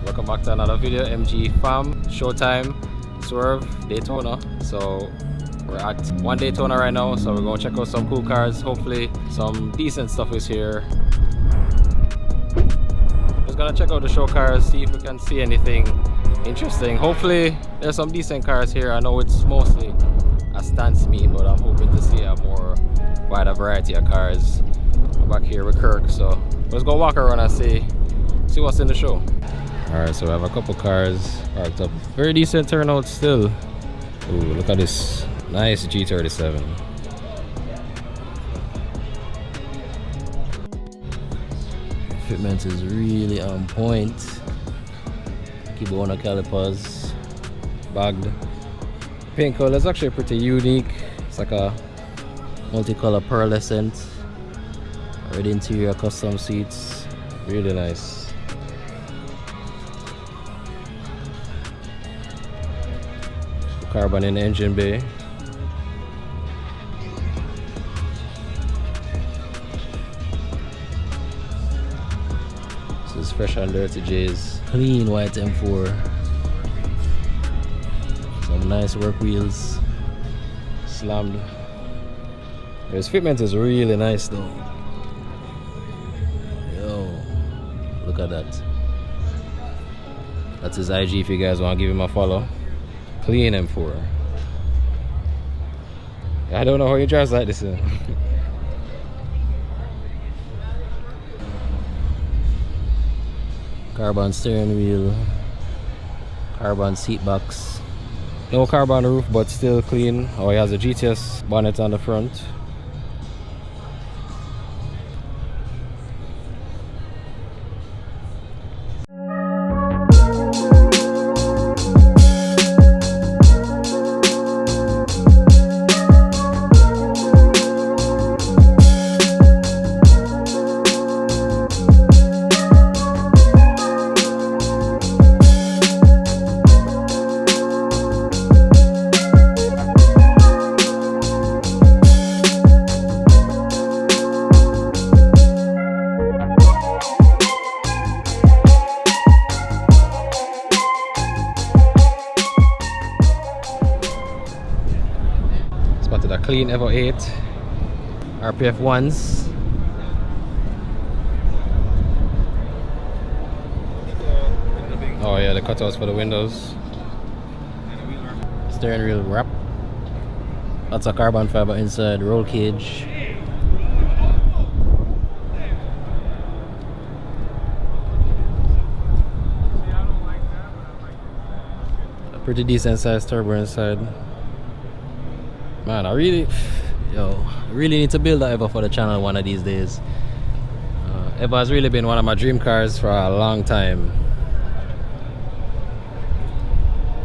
welcome back to another video. MG fam, showtime, Swerv Daytona. So we're at one Daytona right now, so we're gonna check out some cool cars. Hopefully some decent stuff is here. Just gonna check out the show cars, see if we can see anything interesting. Hopefully there's some decent cars here. I know it's mostly a stance meet, but I'm hoping to see a more wider variety of cars. We're back here with Kirk, so let's go walk around and see what's in the show. Alright, so we have a couple cars parked up. Very decent turnout still. Ooh, look at this nice G37. Fitment is really on point. Keyboard calipers, bagged. Paint color is actually pretty unique. It's like a multicolor pearlescent. Red interior, custom seats, really nice. Carbon in the engine bay. This is fresh and dirty J's. Clean white M4. Some nice work wheels. Slammed. His fitment is really nice though. Yo, look at that. That's his IG if you guys want to give him a follow. Clean M4. I don't know how he drives like this. Carbon steering wheel. Carbon seat box. No carbon roof, but still clean. Oh, he has a GTS bonnet on the front. Spotted a clean Evo 8 RPF 1s. Oh yeah, the cutouts for the windows. Steering wheel wrap. Lots of carbon fiber inside. Roll cage. A pretty decent sized turbo inside. Man, I really need to build that Evo for the channel one of these days. Evo has really been one of my dream cars for a long time.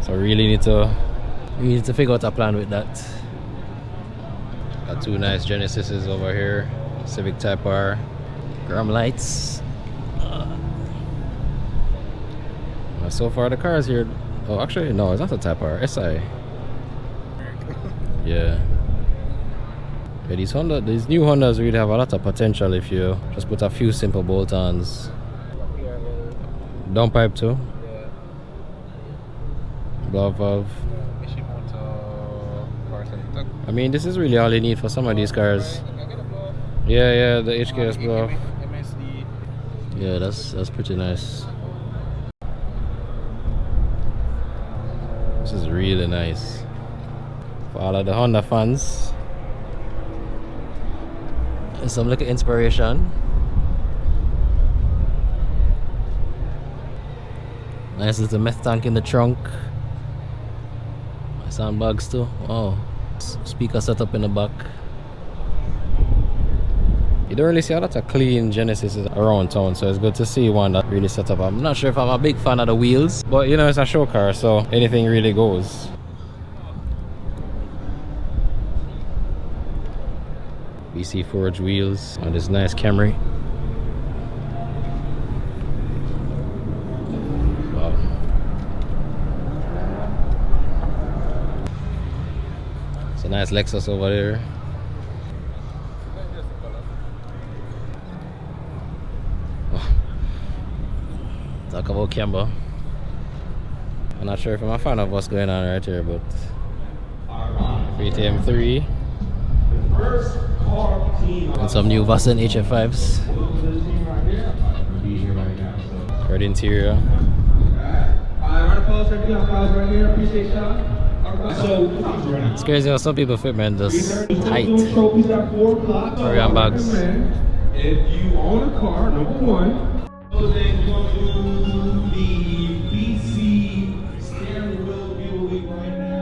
So we really need to figure out a plan with that. Got two nice Genesises over here. Civic Type R. Grum lights. So far the cars here. Oh, actually no, it's not a Type R. SI. Yeah, these new Hondas really have a lot of potential if you just put a few simple bolt-ons. Downpipe too. Blow valve. I mean, this is really all you need for some of these cars. Yeah, the HKS blow. Yeah, that's pretty nice. This is really nice. For all of the Honda fans, some little inspiration. Nice little meth tank in the trunk. Sandbags too. Oh, speaker setup in the back. You don't really see a lot of clean Genesis around town, so it's good to see one that really set up. I'm not sure if I'm a big fan of the wheels, but you know, it's a show car, so anything really goes. BC forged wheels on this nice Camry. Wow. It's a nice Lexus over there. Talk about camber. I'm not sure if I'm a fan of what's going on right here, but VTM3 and some new Vasen HF5s. Red interior. It's crazy how some people fit, man, just tight. Carry-on bags. If you own a car, number one, then you're going to do the BC steering wheel viewing right now.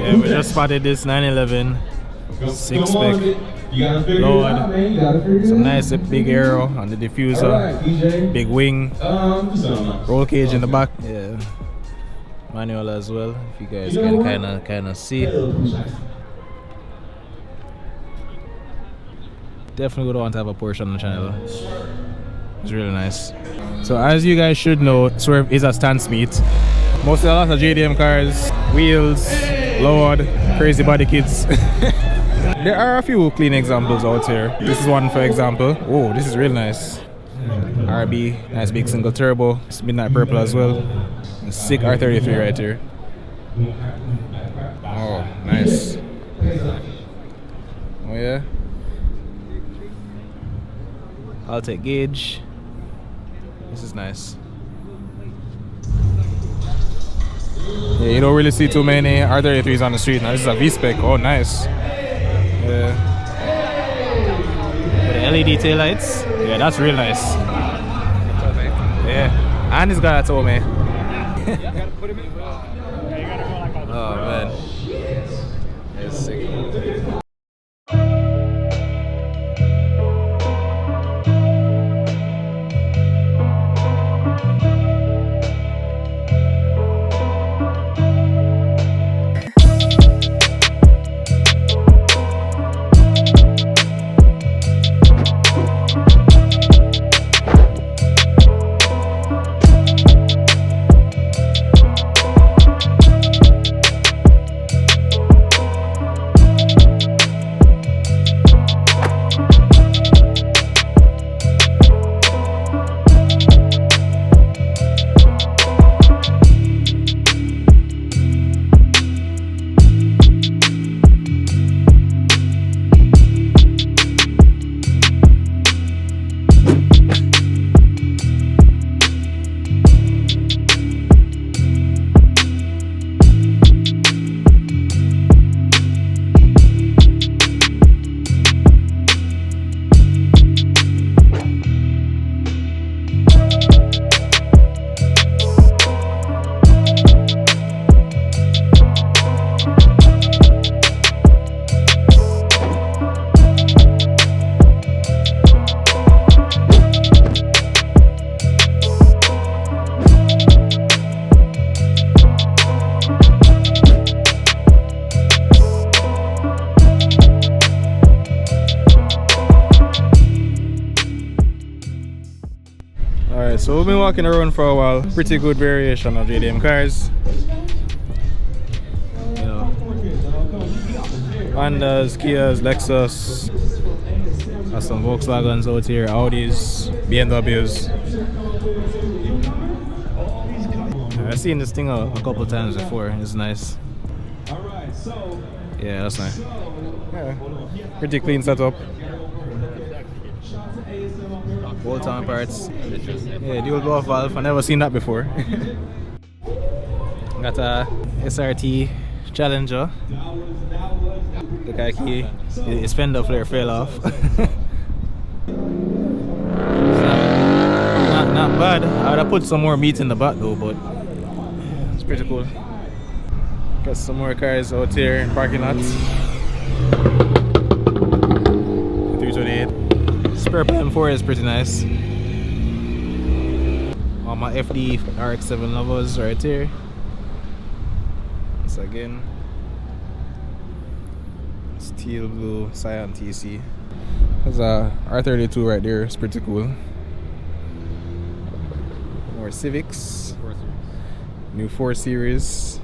Yeah, we just spotted this 911 6-spec Lord, some nice big aero on the diffuser, big wing, roll cage in the back, yeah, manual as well, if you guys can kind of see. Definitely would want to have a Porsche on the channel. It's really nice. So as you guys should know, Swerv is a stance meet. Most of a lot of JDM cars, wheels, Lord, crazy body kits. There are a few clean examples out here. This is one for example. Oh, this is really nice. RB, nice big single turbo. It's midnight purple as well. A sick R33 right here. Oh, nice. Oh yeah. I'll take gauge. This is nice. Yeah, you don't really see too many R33s on the street now. This is a V-Spec. Oh, nice. Yeah. With the LED taillights. Yeah, that's real nice. Yeah. And it's got a tow, man. Oh, man. It's sick. So we've been walking around for a while. Pretty good variation of JDM cars. You know, Hondas, Kias, Lexus. Got some Volkswagens out here, Audis, BMWs. I've seen this thing a couple times before. It's nice. Yeah, that's nice. Yeah. Pretty clean setup. Bolt-on parts. Yeah, dual blow valve. I've never seen that before. Got a SRT Challenger. Look at key. His fender flare fell off. Not bad. I would have put some more meat in the back though, but it's pretty cool. Got some more cars out here in parking lots. 328. Spare M4 is pretty nice. All my FD RX-7 lovers right here. Once again. Steel blue Cyan TC. There's a R32 right there. It's pretty cool. More Civics. New 4 Series.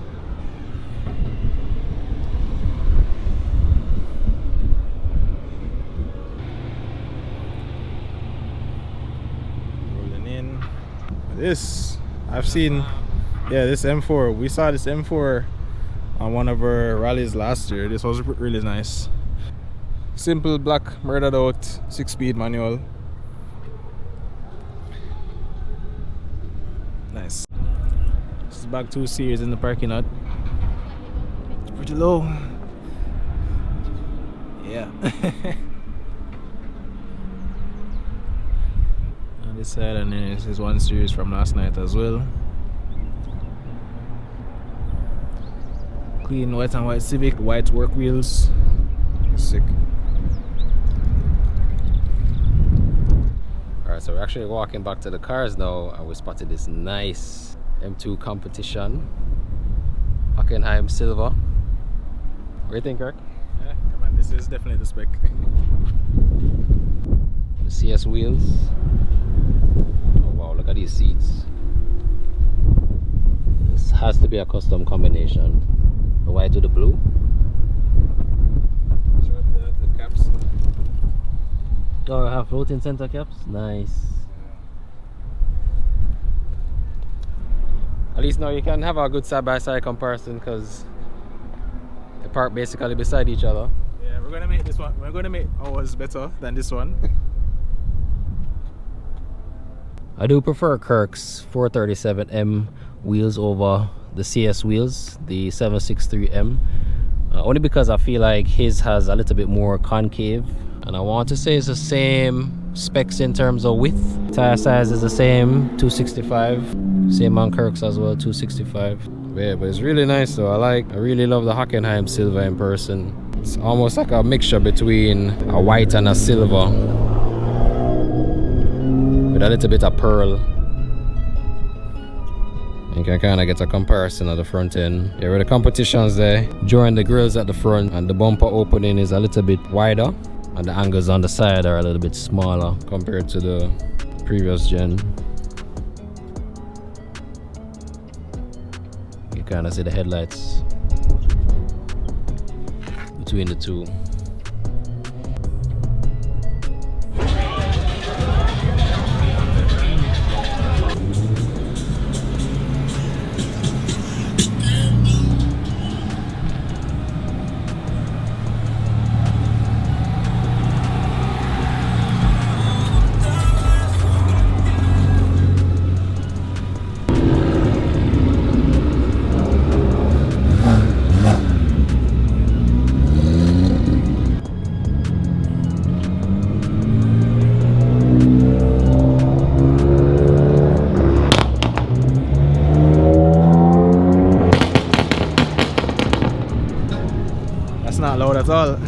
Rolling in. This I've seen. Yeah, this M4. We saw this M4 on one of our rallies last year. This was really nice. Simple black murdered out 6-speed manual. Nice. This is back 2 Series in the parking lot. It's pretty low. Yeah. On this side, and then this is 1 Series from last night as well. Clean white and white Civic, white work wheels. Sick. Alright, so we're actually walking back to the cars now, and we spotted this nice M2 competition. Hockenheim Silver. What do you think, Kirk? Yeah, come on, this is definitely the spec. The CS wheels. Oh wow, look at these seats. This has to be a custom combination. The white with the blue. Show the caps. Oh, I have floating center caps. Nice. At least now you can have a good side-by-side comparison because they park basically beside each other. Yeah, we're gonna make this one. We're gonna make ours better than this one. I do prefer Kirk's 437M wheels over the CS wheels, the 763M, only because I feel like his has a little bit more concave, and I want to say it's the same specs in terms of width. Tire size is the same, 265, same on Kirk's as well, 265. Yeah, but it's really nice though. I really love the Hockenheim Silver in person. It's almost like a mixture between a white and a silver with a little bit of pearl. You can kind of get a comparison of the front end. Yeah, where the competition's there, during the grills at the front, and the bumper opening is a little bit wider, and the angles on the side are a little bit smaller compared to the previous gen. You kind of see the headlights between the two. Not loud at all.